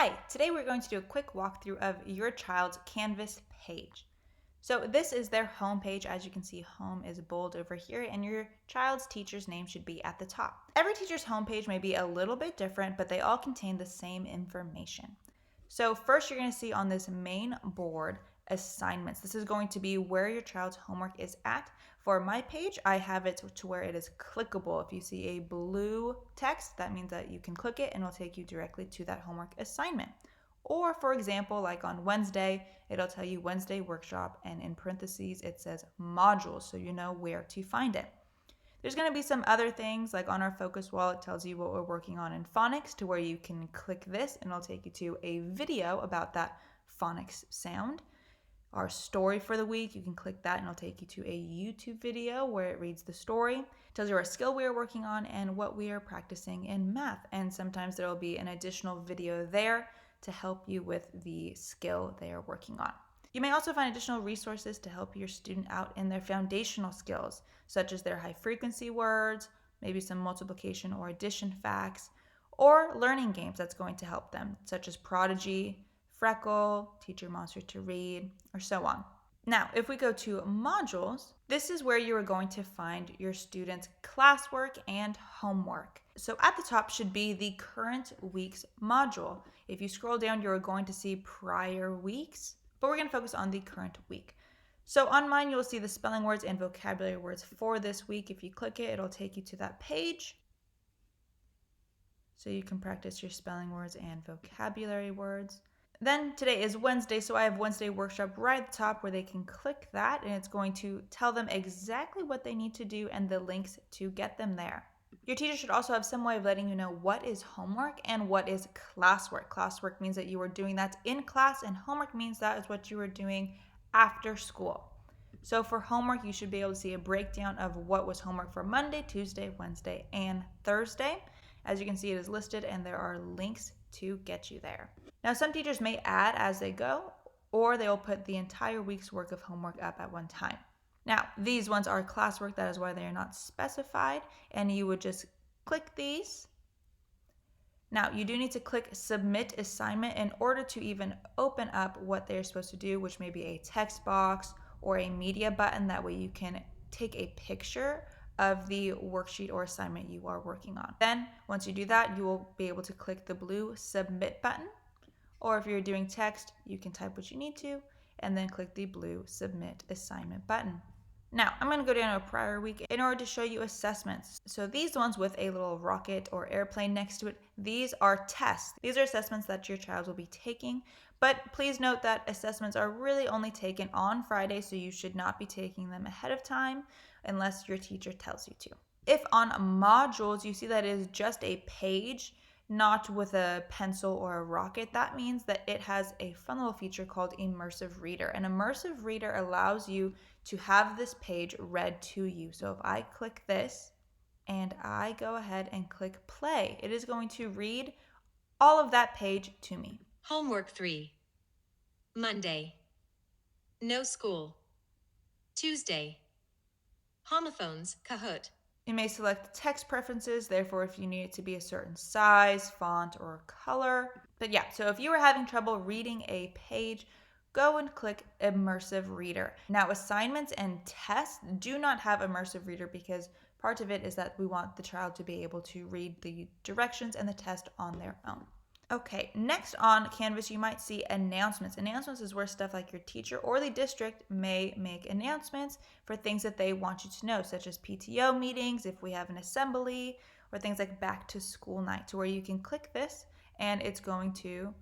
Hi, today we're going to do a quick walkthrough of your child's Canvas page. So this is their home page. As you can see, home is bold over here, and your child's teacher's name should be at the top. Every teacher's homepage may be a little bit different, but they all contain the same information. So first you're going to see on this main board assignments. This is going to be where your child's homework is at. For my page, I have it to where it is clickable. If you see a blue text, that means that you can click it and it'll take you directly to that homework assignment. Or for example, like on Wednesday, it'll tell you Wednesday workshop, and in parentheses it says modules, so you know where to find it. There's going to be some other things, like on our focus wall, it tells you what we're working on in phonics, to where you can click this and it'll take you to a video about that phonics sound. Our story for the week, you can click that and it'll take you to a YouTube video where it reads the story. It tells you our skill we are working on and what we are practicing in math. And sometimes there will be an additional video there to help you with the skill they are working on. You may also find additional resources to help your student out in their foundational skills, such as their high frequency words, maybe some multiplication or addition facts, or learning games that's going to help them, such as Prodigy, Freckle, Teach Your Monster to Read, or so on. Now, if we go to modules, this is where you are going to find your students' classwork and homework. So at the top should be the current week's module. If you scroll down, you're going to see prior weeks, but we're going to focus on the current week. So on mine, you'll see the spelling words and vocabulary words for this week. If you click it, it'll take you to that page, so you can practice your spelling words and vocabulary words. Then today is Wednesday, so I have Wednesday workshop right at the top where they can click that, and it's going to tell them exactly what they need to do and the links to get them there. Your teacher should also have some way of letting you know what is homework and what is classwork. Classwork means that you are doing that in class, and homework means that is what you are doing after school. So for homework, you should be able to see a breakdown of what was homework for Monday, Tuesday, Wednesday, and Thursday. As you can see, it is listed and there are links to get you there. Now, some teachers may add as they go, or they'll put the entire week's work of homework up at one time. Now, these ones are classwork, that is why they are not specified, and you would just click these. Now, you do need to click Submit Assignment in order to even open up what they're supposed to do, which may be a text box or a media button. That way you can take a picture of the worksheet or assignment you are working on. Then, once you do that, you will be able to click the blue Submit button. Or if you're doing text, you can type what you need to and then click the blue Submit Assignment button. Now, I'm going to go down to a prior week in order to show you assessments. So these ones with a little rocket or airplane next to it, these are tests. These are assessments that your child will be taking, but please note that assessments are really only taken on Friday, so you should not be taking them ahead of time unless your teacher tells you to. If on modules you see that it is just a page, not with a pencil or a rocket, that means that it has a fun little feature called Immersive Reader. An Immersive Reader allows you to have this page read to you. So if I click this and I go ahead and click play, it is going to read all of that page to me. Homework 3. Monday. No school. Tuesday. Homophones, Kahoot. You may select text preferences, therefore if you need it to be a certain size, font, or color. But yeah, so if you are having trouble reading a page, go and click Immersive Reader. Now, assignments and tests do not have Immersive Reader because part of it is that we want the child to be able to read the directions and the test on their own. Okay, next on Canvas, you might see announcements. Announcements is where stuff like your teacher or the district may make announcements for things that they want you to know, such as PTO meetings, if we have an assembly, or things like back to school night, to where you can click this and it's going to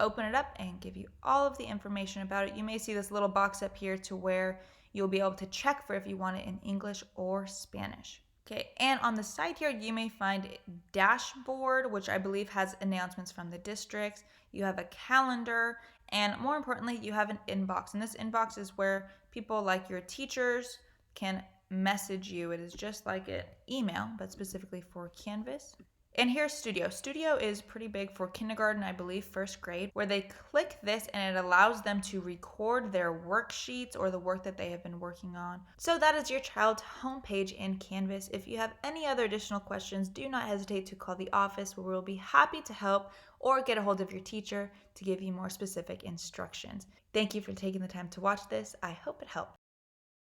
open it up and give you all of the information about it. You may see this little box up here to where you'll be able to check for if you want it in English or Spanish. Okay, and on the side here, you may find dashboard, which I believe has announcements from the districts. You have a calendar, and more importantly, you have an inbox. And this inbox is where people like your teachers can message you. It is just like an email, but specifically for Canvas. And here's Studio. Studio is pretty big for kindergarten, I believe, first grade, where they click this and it allows them to record their worksheets or the work that they have been working on. So that is your child's homepage in Canvas. If you have any other additional questions, do not hesitate to call the office where we'll be happy to help, or get a hold of your teacher to give you more specific instructions. Thank you for taking the time to watch this. I hope it helped.